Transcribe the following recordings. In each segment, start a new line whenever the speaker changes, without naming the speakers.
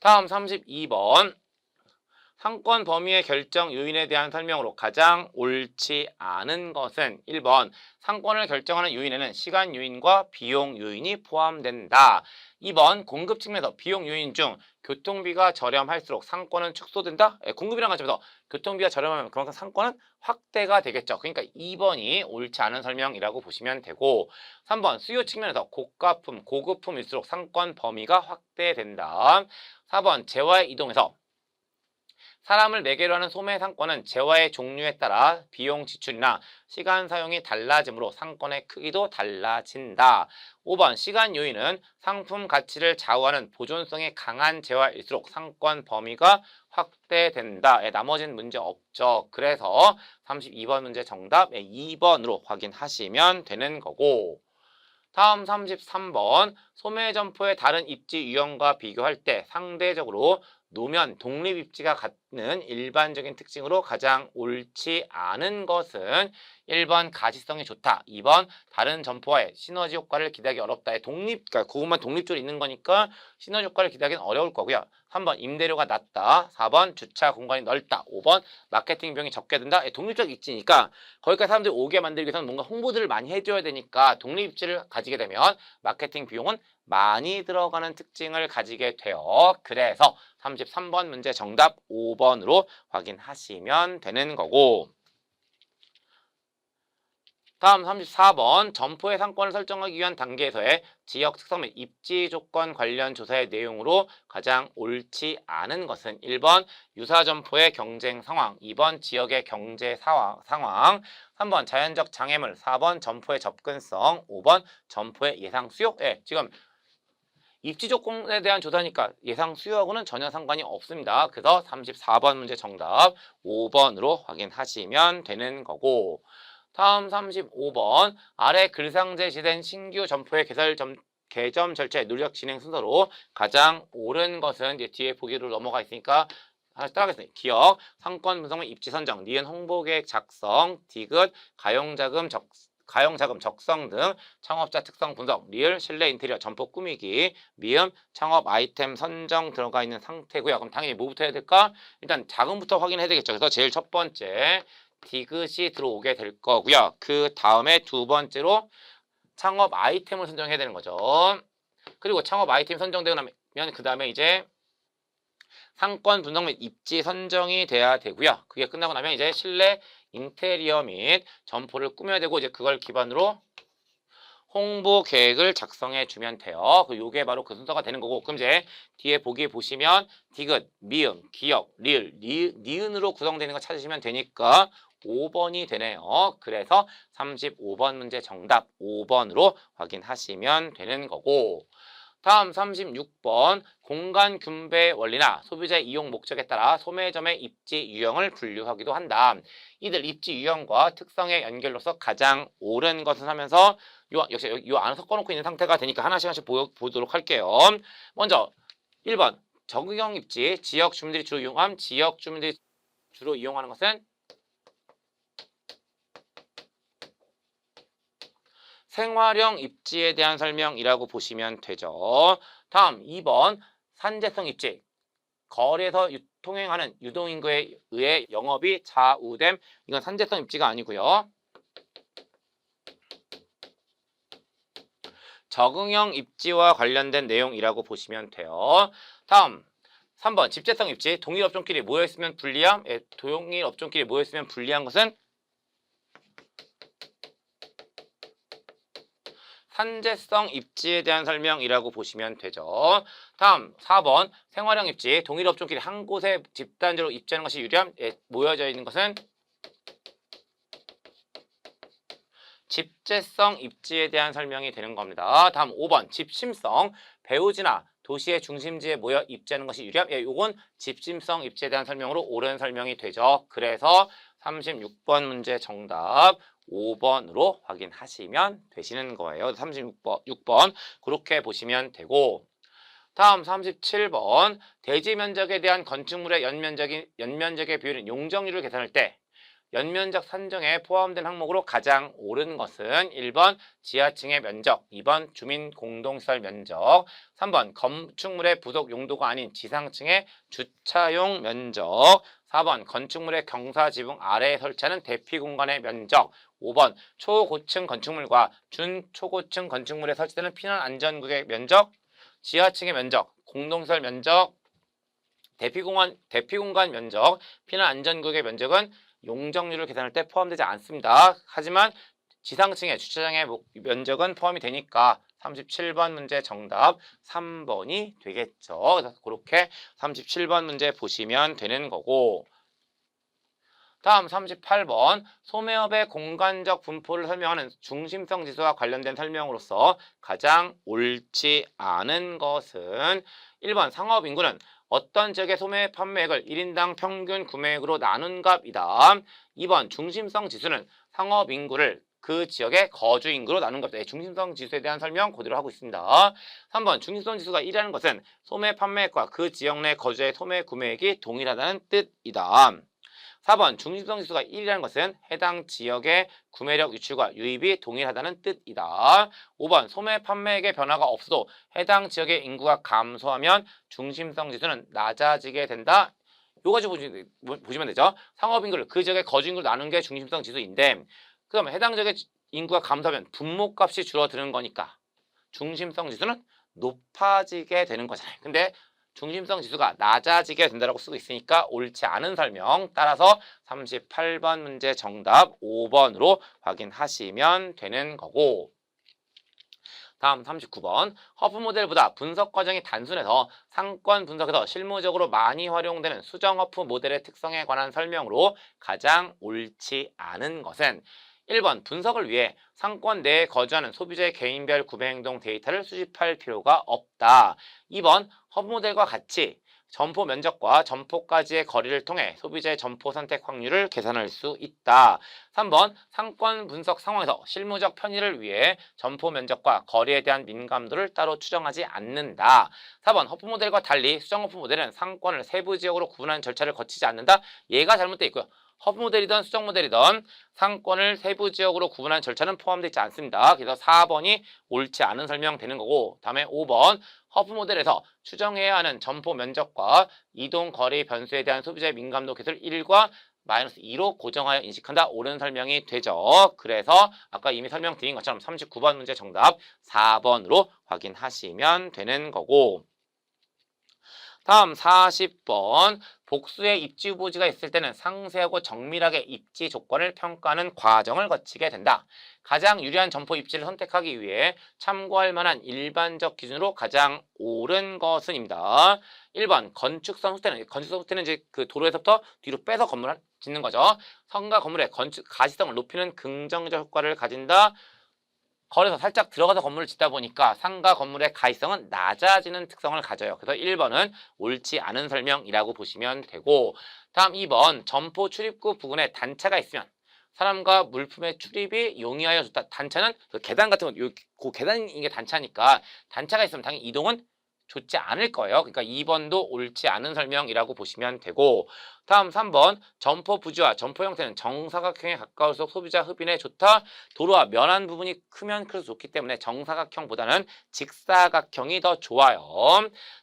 다음 32번. 상권 범위의 결정 요인에 대한 설명으로 가장 옳지 않은 것은 1번 상권을 결정하는 요인에는 시간 요인과 비용 요인이 포함된다. 2번 공급 측면에서 비용 요인 중 교통비가 저렴할수록 상권은 축소된다. 공급이랑 관점에서 교통비가 저렴하면 그만큼 상권은 확대가 되겠죠. 그러니까 2번이 옳지 않은 설명이라고 보시면 되고 3번 수요 측면에서 고가품, 고급품일수록 상권 범위가 확대된다. 4번 재화의 이동에서 사람을 매개로 하는 소매 상권은 재화의 종류에 따라 비용 지출이나 시간 사용이 달라지므로 상권의 크기도 달라진다. 5번 시간 요인은 상품 가치를 좌우하는 보존성이 강한 재화일수록 상권 범위가 확대된다. 나머지는 문제 없죠. 그래서 32번 문제 정답 2번으로 확인하시면 되는 거고. 다음 33번 소매점포의 다른 입지 유형과 비교할 때 상대적으로 노면 독립 입지가 갖는 일반적인 특징으로 가장 옳지 않은 것은 1번 가시성이 좋다. 2번 다른 점포와의 시너지 효과를 기대하기 어렵다의 그러니까 그것만 독립적으로 있는 거니까 시너지 효과를 기대하기는 어려울 거고요. 3번 임대료가 낮다. 4번 주차 공간이 넓다. 5번 마케팅 비용이 적게 든다. 독립적 입지니까 거기까지 사람들이 오게 만들기 위해서는 뭔가 홍보들을 많이 해줘야 되니까 독립 입지를 가지게 되면 마케팅 비용은 많이 들어가는 특징을 가지게 돼요. 그래서 33번 문제 정답 5번으로 확인하시면 되는 거고. 다음 34번 점포의 상권을 설정하기 위한 단계에서의 지역 특성 및 입지 조건 관련 조사의 내용으로 가장 옳지 않은 것은 1번 유사 점포의 경쟁 상황, 2번 지역의 경제 상황, 3번 자연적 장애물, 4번 점포의 접근성, 5번 점포의 예상 수요. 지금 입지 조건에 대한 조사니까 예상 수요하고는 전혀 상관이 없습니다. 그래서 34번 문제 정답 5번으로 확인하시면 되는 거고. 다음 35번 아래 글상제 시된 신규 점포의 개점 절차의 누적 진행 순서로 가장 옳은 것은 이제 뒤에 보기로 넘어가 있으니까 하나씩 따라가겠습니다. 기억, 상권 분석 및 입지 선정, 니은 홍보계획 작성, 디귿, 가용자금 적성 등 창업자 특성 분석, 리을, 실내 인테리어, 점포 꾸미기, 미음, 창업 아이템 선정 들어가 있는 상태고요. 그럼 당연히 뭐부터 해야 될까? 일단 자금부터 확인해야 되겠죠. 그래서 제일 첫 번째 디귿이 들어오게 될 거고요. 그 다음에 두 번째로 창업 아이템을 선정해야 되는 거죠. 그리고 창업 아이템 선정되고 나면 그 다음에 이제 상권 분석 및 입지 선정이 돼야 되고요. 그게 끝나고 나면 이제 실내 인테리어 및 점포를 꾸며야 되고 이제 그걸 기반으로 홍보 계획을 작성해 주면 돼요. 요게 바로 그 순서가 되는 거고. 그럼 이제 뒤에 보기 보시면 디귿, 미음, 기역, 리을, 니은으로 구성되는 거 찾으시면 되니까 5번이 되네요. 그래서 35번 문제 정답 5번으로 확인하시면 되는 거고. 다음 36번 공간 분배 원리나 소비자의 이용 목적에 따라 소매점의 입지 유형을 분류하기도 한다. 이들 입지 유형과 특성의 연결로서 가장 옳은 것은 하면서 역시 요 안에 섞어놓고 있는 상태가 되니까 하나씩 하나씩 보도록 할게요. 먼저 1번 적응형 입지 지역 주민들이 주로 이용하는 것은 생활형 입지에 대한 설명이라고 보시면 되죠. 다음 2번 산재성 입지. 거리에서 통행하는 유동인구에 의해 영업이 좌우됨. 이건 산재성 입지가 아니고요. 적응형 입지와 관련된 내용이라고 보시면 돼요. 다음 3번 집재성 입지. 동일 업종끼리 모여있으면 불리함. 동일 업종끼리 모여있으면 불리한 것은 산재성 입지에 대한 설명이라고 보시면 되죠. 다음 4번 생활형 입지. 동일 업종끼리 한 곳에 집단적으로 입지하는 것이 유리함. 모여져 있는 것은 집재성 입지에 대한 설명이 되는 겁니다. 다음 5번 집심성. 배후지나 도시의 중심지에 모여 입지하는 것이 유리함. 요건 집심성 입지에 대한 설명으로 옳은 설명이 되죠. 그래서 36번 문제 정답 5번으로 확인하시면 되시는 거예요. 36번 그렇게 보시면 되고. 다음 37번 대지 면적에 대한 건축물의 연면적의 비율은 용적률을 계산할 때 연면적 산정에 포함된 항목으로 가장 옳은 것은 1번 지하층의 면적, 2번 주민 공동시설 면적, 3번 건축물의 부속 용도가 아닌 지상층의 주차용 면적, 4번 건축물의 경사 지붕 아래에 설치하는 대피 공간의 면적, 5번 초고층 건축물과 준초고층 건축물에 설치되는 피난 안전구역의 면적, 지하층의 면적, 공동시설 면적, 대피공간 면적, 피난 안전구역의 면적은 용적률을 계산할 때 포함되지 않습니다. 하지만 지상층의 주차장의 면적은 포함이 되니까 37번 문제 정답 3번이 되겠죠. 그래서 그렇게 37번 문제 보시면 되는 거고, 다음 38번 소매업의 공간적 분포를 설명하는 중심성 지수와 관련된 설명으로서 가장 옳지 않은 것은 1번 상업 인구는 어떤 지역의 소매 판매액을 1인당 평균 구매액으로 나눈 값이다. 2번 중심성 지수는 상업 인구를 그 지역의 거주 인구로 나눈 값이다. 중심성 지수에 대한 설명 그대로 하고 있습니다. 3번 중심성 지수가 1이라는 것은 소매 판매액과 그 지역 내 거주자의 소매 구매액이 동일하다는 뜻이다. 4번 중심성 지수가 1이라는 것은 해당 지역의 구매력 유출과 유입이 동일하다는 뜻이다. 5번 소매 판매액의 변화가 없어도 해당 지역의 인구가 감소하면 중심성 지수는 낮아지게 된다. 요 가지 보시면 되죠. 상업 인구를 그 지역의 거주 인구로 나눈 게 중심성 지수인데, 그럼 해당 지역의 인구가 감소하면 분모값이 줄어드는 거니까 중심성 지수는 높아지게 되는 거잖아요. 근데 중심성 지수가 낮아지게 된다고 쓰고 있으니까 옳지 않은 설명, 따라서 38번 문제 정답 5번으로 확인하시면 되는 거고, 다음 39번 허프 모델보다 분석 과정이 단순해서 상권 분석에서 실무적으로 많이 활용되는 수정 허프 모델의 특성에 관한 설명으로 가장 옳지 않은 것은 1번 분석을 위해 상권 내에 거주하는 소비자의 개인별 구매 행동 데이터를 수집할 필요가 없다. 2번 허브 모델과 같이 점포 면적과 점포까지의 거리를 통해 소비자의 점포 선택 확률을 계산할 수 있다. 3번 상권 분석 상황에서 실무적 편의를 위해 점포 면적과 거리에 대한 민감도를 따로 추정하지 않는다. 4번 허프 모델과 달리 수정 허프 모델은 상권을 세부 지역으로 구분하는 절차를 거치지 않는다. 얘가 잘못되어 있고요. 허브 모델이든 수정 모델이든 상권을 세부 지역으로 구분하는 절차는 포함되어 있지 않습니다. 그래서 4번이 옳지 않은 설명 되는 거고, 다음에 5번 허브 모델에서 추정해야 하는 점포 면적과 이동 거리 변수에 대한 소비자의 민감도 계수를 1과 -2로 고정하여 인식한다. 옳은 설명이 되죠. 그래서 아까 이미 설명드린 것처럼 39번 문제 정답 4번으로 확인하시면 되는 거고, 다음 40번 복수의 입지 후보지가 있을 때는 상세하고 정밀하게 입지 조건을 평가하는 과정을 거치게 된다. 가장 유리한 점포 입지를 선택하기 위해 참고할 만한 일반적 기준으로 가장 옳은 것은입니다. 1번 건축성 후퇴는, 건축성 후퇴는 이제 그 도로에서부터 뒤로 빼서 건물을 짓는 거죠. 성과 건물의 건축 가시성을 높이는 긍정적 효과를 가진다. 거리에서 살짝 들어가서 건물을 짓다 보니까 상가 건물의 가시성은 낮아지는 특성을 가져요. 그래서 1번은 옳지 않은 설명이라고 보시면 되고, 다음 2번 점포 출입구 부근에 단차가 있으면 사람과 물품의 출입이 용이하여 좋다. 단차는 그 계단 같은 거, 그 계단인 게 단차니까 단차가 있으면 당연히 이동은 좋지 않을 거예요. 그러니까 2번도 옳지 않은 설명이라고 보시면 되고, 다음 3번 점포 부지와 점포 형태는 정사각형에 가까울수록 소비자 흡인에 좋다. 도로와 면한 부분이 크면 클수록 좋기 때문에 정사각형보다는 직사각형이 더 좋아요.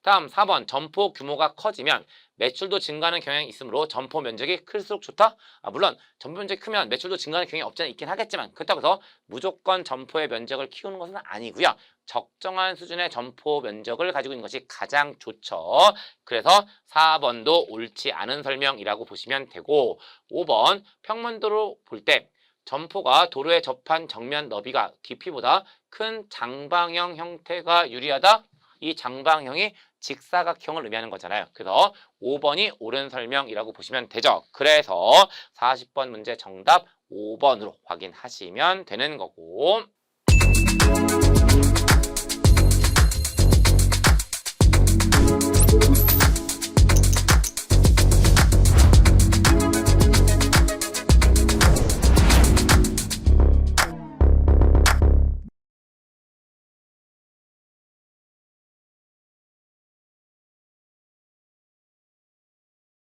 다음 4번 점포 규모가 커지면 매출도 증가하는 경향이 있으므로 점포 면적이 클수록 좋다. 물론 점포 면적이 크면 매출도 증가하는 경향이 없지 않아 있긴 하겠지만, 그렇다고 해서 무조건 점포의 면적을 키우는 것은 아니고요. 적정한 수준의 점포 면적을 가지고 있는 것이 가장 좋죠. 그래서 4번도 옳지 않은 설명이라고 보시면 되고, 5번 평면도로 볼 때 점포가 도로에 접한 정면 너비가 깊이보다 큰 장방형 형태가 유리하다. 이 장방형이 직사각형을 의미하는 거잖아요. 그래서 5번이 옳은 설명이라고 보시면 되죠. 그래서 40번 문제 정답 5번으로 확인하시면 되는 거고,